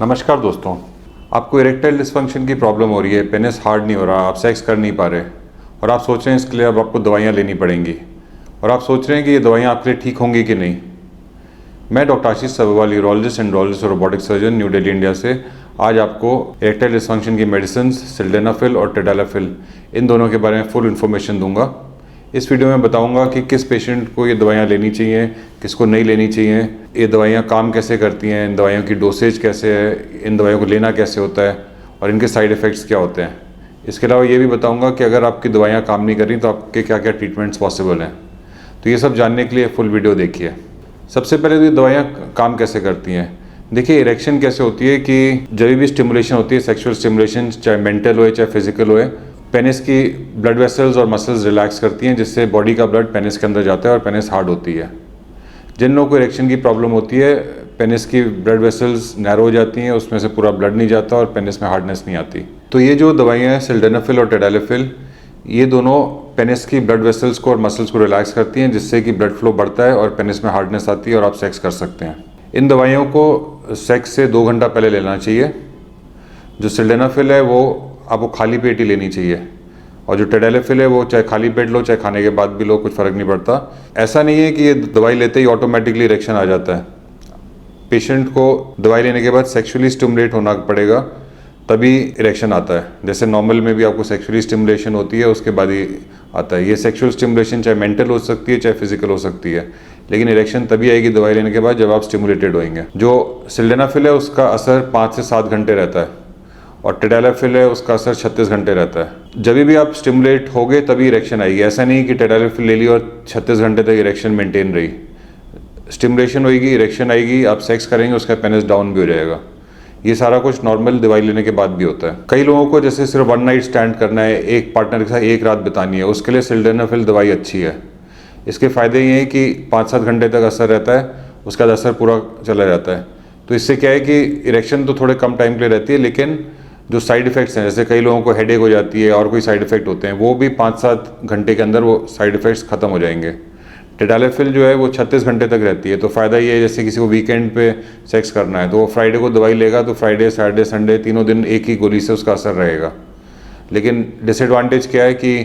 नमस्कार दोस्तों। आपको इरेक्टाइल डिस्फंक्शन की प्रॉब्लम हो रही है, पेनिस हार्ड नहीं हो रहा, आप सेक्स कर नहीं पा रहे और आप सोच रहे हैं इसके लिए अब आपको दवाइयाँ लेनी पड़ेंगी और आप सोच रहे हैं कि ये दवाइयाँ आपके लिए ठीक होंगी कि नहीं। मैं डॉक्टर आशीष सबरवाल, यूरोलॉजिस्ट, एंड्रोलॉजिस्ट और robotic surgeon, new Delhi, India से आज आपको इरेक्टाइल डिस्फंक्शन की मेडिसिन सिल्डेनाफिल और टेडालाफिल इन दोनों के बारे में फुल इन्फॉर्मेशन दूंगा। इस वीडियो में बताऊंगा कि किस पेशेंट को ये दवाइयाँ लेनी चाहिए, किसको नहीं लेनी चाहिए, ये दवाइयाँ काम कैसे करती हैं, इन दवाइयों की डोसेज कैसे है, इन दवाइयों को लेना कैसे होता है और इनके साइड इफ़ेक्ट्स क्या होते हैं। इसके अलावा ये भी बताऊंगा कि अगर आपकी दवाइयाँ काम नहीं कर रही तो आपके क्या क्या ट्रीटमेंट्स पॉसिबल हैं। तो ये सब जानने के लिए फुल वीडियो देखिए। सबसे पहले तो ये दवाइयाँ काम कैसे करती हैं। देखिए, इरेक्शन कैसे होती है कि जब भी स्टिमुलेशन होती है, सेक्सुअल स्टिमुलेशन, चाहे मेंटल हो चाहे फिजिकल हो, पेनिस की ब्लड वेसल्स और मसल्स रिलैक्स करती हैं, जिससे बॉडी का ब्लड पेनिस के अंदर जाता है और पेनिस हार्ड होती है। जिन लोगों को इरेक्शन की प्रॉब्लम होती है, पेनिस की ब्लड वेसल्स नैरो हो जाती हैं, उसमें से पूरा ब्लड नहीं जाता और पेनिस में हार्डनेस नहीं आती। तो ये जो दवाइयाँ हैं सिल्डेनाफिल और टेडालाफिल, ये दोनों पेनिस की ब्लड वेसल्स को और मसल्स को रिलैक्स करती हैं, जिससे कि ब्लड फ्लो बढ़ता है और पेनिस में हार्डनेस आती है और आप सेक्स कर सकते हैं। इन दवाइयों को सेक्स से 2 घंटा पहले लेना चाहिए। जो सिल्डेनाफिल है वो आपको खाली पेट ही लेनी चाहिए और जो टेडालाफिल है वो चाहे खाली पेट लो चाहे खाने के बाद भी लो, कुछ फ़र्क नहीं पड़ता। ऐसा नहीं है कि ये दवाई लेते ही ऑटोमेटिकली इरेक्शन आ जाता है। पेशेंट को दवाई लेने के बाद सेक्सुअली स्टिमुलेट होना पड़ेगा, तभी इरेक्शन आता है। जैसे नॉर्मल में भी आपको सेक्सुअली स्टिमुलेशन होती है, उसके बाद ही आता है। ये सेक्सुअल स्टिमुलेशन चाहे मेंटल हो सकती है चाहे फिजिकल हो सकती है, लेकिन इरेक्शन तभी आएगी दवाई लेने के बाद जब आप स्टिमुलेटेड होंगे। जो सिल्डेनाफिल है उसका असर 5 से 7 घंटे रहता है और टेडालाफिल है उसका असर 36 घंटे रहता है। जब भी आप स्टिमुलेट होगे तभी इरेक्शन आएगी। ऐसा नहीं कि टेडालाफिल ले ली और 36 घंटे तक इरेक्शन मेंटेन रही। स्टिमुलेशन होगी, इरेक्शन आएगी, आप सेक्स करेंगे, उसका पेनिस डाउन भी हो जाएगा। ये सारा कुछ नॉर्मल दवाई लेने के बाद भी होता है। कई लोगों को जैसे सिर्फ 1 नाइट स्टैंड करना है, एक पार्टनर के साथ एक रात बितानी है, उसके लिए सिल्डेनाफिल दवाई अच्छी है। इसके फ़ायदे ये हैं कि 5-7 घंटे तक असर रहता है, उसका असर पूरा चला जाता है। तो इससे क्या है कि इरेक्शन तो थोड़े कम टाइम के लिए रहती है, लेकिन जो साइड इफ़ेक्ट्स हैं, जैसे कई लोगों को हेडेक हो जाती है और कोई साइड इफ़ेक्ट होते हैं, वो भी 5-7 घंटे के अंदर वो साइड इफ़ेक्ट्स ख़त्म हो जाएंगे। टेडालाफिल जो है वो 36 घंटे तक रहती है। तो फ़ायदा ये है, जैसे किसी को वीकेंड पे सेक्स करना है तो वो फ्राइडे को दवाई लेगा तो फ्राइडे, सैटरडे, संडे तीनों दिन एक ही गोली से उसका असर रहेगा। लेकिन डिसएडवांटेज क्या है कि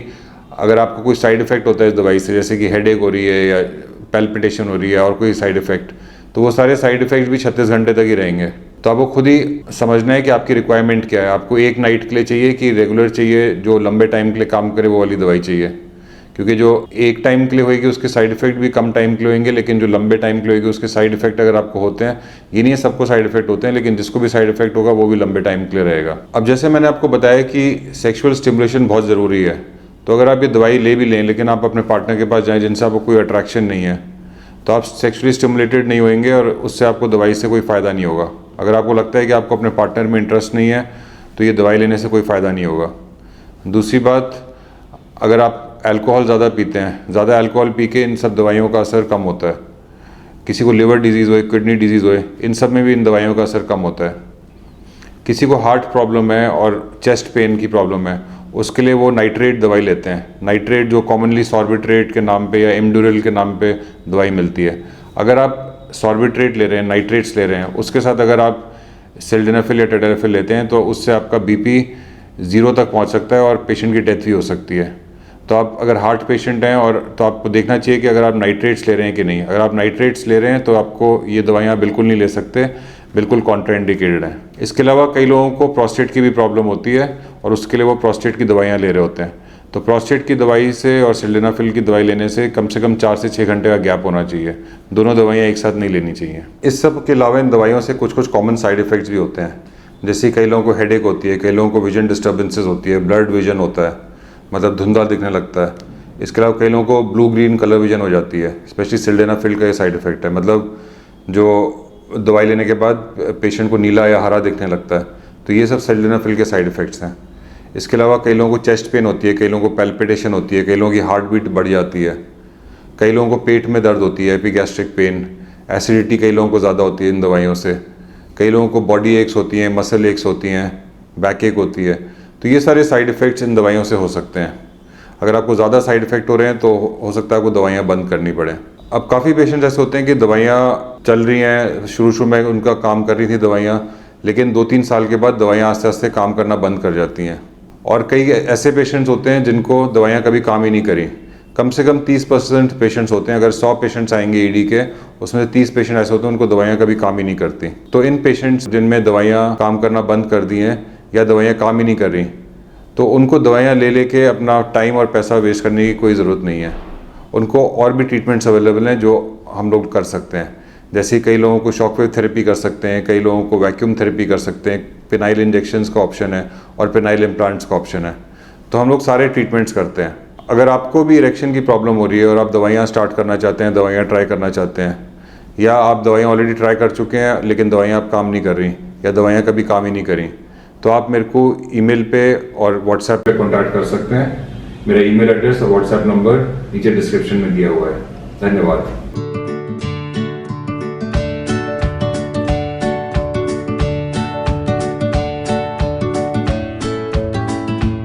अगर आपको कोई साइड इफ़ेक्ट होता है इस दवाई से, जैसे कि हेडेक हो रही है या पैल्पिटेशन हो रही है और कोई साइड इफ़ेक्ट, तो वो सारे साइड इफ़ेक्ट भी 36 घंटे तक ही रहेंगे। तो आपको खुद ही समझना है कि आपकी रिक्वायरमेंट क्या है। आपको एक नाइट के लिए चाहिए कि रेगुलर चाहिए, जो लंबे टाइम के लिए काम करे वो वाली दवाई चाहिए। क्योंकि जो एक टाइम के लिए होगी उसके साइड इफ़ेक्ट भी कम टाइम के लिए होंगे, लेकिन जो लंबे टाइम के लिए होगी उसके साइड इफ़ेक्ट अगर आपको होते हैं, ये नहीं है सबको साइड इफ़ेक्ट होते हैं, लेकिन जिसको भी साइड इफ़ेक्ट होगा वो भी लंबे टाइम के लिए रहेगा। अब जैसे मैंने आपको बताया कि सेक्सुअल स्टिमुलेशन बहुत ज़रूरी है, तो अगर आप ये दवाई ले भी लें लेकिन आप अपने पार्टनर के पास जाएँ जिनसे आपको कोई अट्रैक्शन नहीं है, तो आप सेक्सुअली स्टिमुलेटेड नहीं होंगे और उससे आपको दवाई से कोई फ़ायदा नहीं होगा। अगर आपको लगता है कि आपको अपने पार्टनर में इंटरेस्ट नहीं है तो ये दवाई लेने से कोई फ़ायदा नहीं होगा। दूसरी बात, अगर आप अल्कोहल ज़्यादा पीते हैं, ज़्यादा अल्कोहल पी के इन सब दवाइयों का असर कम होता है। किसी को लिवर डिजीज़ हो, किडनी डिजीज़ हो, इन सब में भी इन दवाइयों का असर कम होता है। किसी को हार्ट प्रॉब्लम है और चेस्ट पेन की प्रॉब्लम है, उसके लिए वो नाइट्रेट दवाई लेते हैं। नाइट्रेट जो कॉमनली सॉर्बिट्रेट के नाम पे या एमडुरल के नाम पे दवाई मिलती है। अगर आप सॉर्बिट्रेट ले रहे हैं, नाइट्रेट्स ले रहे हैं, उसके साथ अगर आप सिल्डेनाफिल या टेडालाफिल लेते हैं तो उससे आपका बीपी 0 तक पहुंच सकता है और पेशेंट की डेथ भी हो सकती है। तो आप अगर हार्ट पेशेंट हैं और तो आपको देखना चाहिए कि अगर आप नाइट्रेट्स ले रहे हैं कि नहीं। अगर आप नाइट्रेट्स ले रहे हैं तो आपको ये दवाइयाँ बिल्कुल नहीं ले सकते, बिल्कुल कॉन्ट्राइंडिकेटेड है। इसके अलावा कई लोगों को प्रोस्टेट की भी प्रॉब्लम होती है और उसके लिए वो प्रोस्टेट की दवाइयाँ ले रहे होते हैं। तो प्रोस्टेट की दवाई से और सिल्डेनाफिल की दवाई लेने से कम 4 से 6 घंटे का गैप होना चाहिए। दोनों दवाइयाँ एक साथ नहीं लेनी चाहिए। इस सब के अलावा इन दवाइयों से कुछ कॉमन साइड इफ़ेक्ट्स भी होते हैं। जैसे कई लोगों को हेडेक होती है, कई लोगों को विजन डिस्टर्बेंसेस होती है, ब्लड विजन होता है, मतलब धुंधला दिखने लगता है। इसके अलावा कई लोगों को ब्लू ग्रीन कलर विजन हो जाती है। स्पेशली सिल्डेनाफिल का ये साइड इफ़ेक्ट है, मतलब जो दवाई लेने के बाद पेशेंट को नीला या हरा दिखने लगता है। तो ये सब सिल्डेनाफिल के साइड इफ़ेक्ट्स हैं। इसके अलावा कई लोगों को चेस्ट पेन होती है, कई लोगों को पैल्पिटेशन होती है, कई लोगों की हार्ट बीट बढ़ जाती है, कई लोगों को पेट में दर्द होती है, एपिगैस्ट्रिक पेन, एसिडिटी कई लोगों को ज़्यादा होती है इन दवाइयों से, कई लोगों को बॉडी एक्स होती हैं, मसल एक्स होती हैं, बैक एक होती है। तो ये सारे साइड इफ़ेक्ट्स इन दवाइयों से हो सकते हैं। अगर आपको ज़्यादा साइड इफ़ेक्ट हो रहे हैं तो हो सकता है आपको दवाइयाँ बंद करनी पड़े। अब काफ़ी पेशेंट्स ऐसे होते हैं कि दवाइयाँ चल रही हैं, शुरू में उनका काम कर रही थी दवाइयाँ, लेकिन 2-3 साल के बाद दवाइयाँ आस्ते आस्ते काम करना बंद कर जाती हैं। और कई ऐसे पेशेंट्स होते हैं जिनको दवाइयाँ कभी काम ही नहीं करी। कम से कम 30% पेशेंट्स होते हैं, अगर 100 पेशेंट्स आएंगे ईडी के, उसमें से 30 पेशेंट ऐसे होते हैं उनको दवाइयाँ कभी काम ही नहीं करती। तो इन पेशेंट्स जिनमें दवाइयाँ काम करना बंद कर दी हैं या दवाइयाँ काम ही नहीं कर रही, तो उनको दवाइयाँ ले लेके अपना टाइम और पैसा वेस्ट करने की कोई ज़रूरत नहीं है। उनको और भी ट्रीटमेंट्स अवेलेबल हैं जो हम लोग कर सकते हैं। जैसे कई लोगों को शॉकवेव थेरेपी कर सकते हैं, कई लोगों को वैक्यूम थेरेपी कर सकते हैं, पेनाइल इंजेक्शंस का ऑप्शन है और पेनाइल इम्प्लांट्स का ऑप्शन है। तो हम लोग सारे ट्रीटमेंट्स करते हैं। अगर आपको भी इरेक्शन की प्रॉब्लम हो रही है और आप दवाइयाँ स्टार्ट करना चाहते हैं, दवाइयाँ ट्राई करना चाहते हैं, या आप दवाइयाँ ऑलरेडी ट्राई कर चुके हैं लेकिन दवाइयाँ आप काम नहीं कर रही या दवाइयाँ कभी काम ही नहीं करी, तो आप मेरे को ईमेल पे और व्हाट्सएप पे कॉन्टैक्ट कर सकते हैं। मेरा ईमेल एड्रेस और व्हाट्सएप नंबर नीचे डिस्क्रिप्शन में दिया हुआ है। धन्यवाद।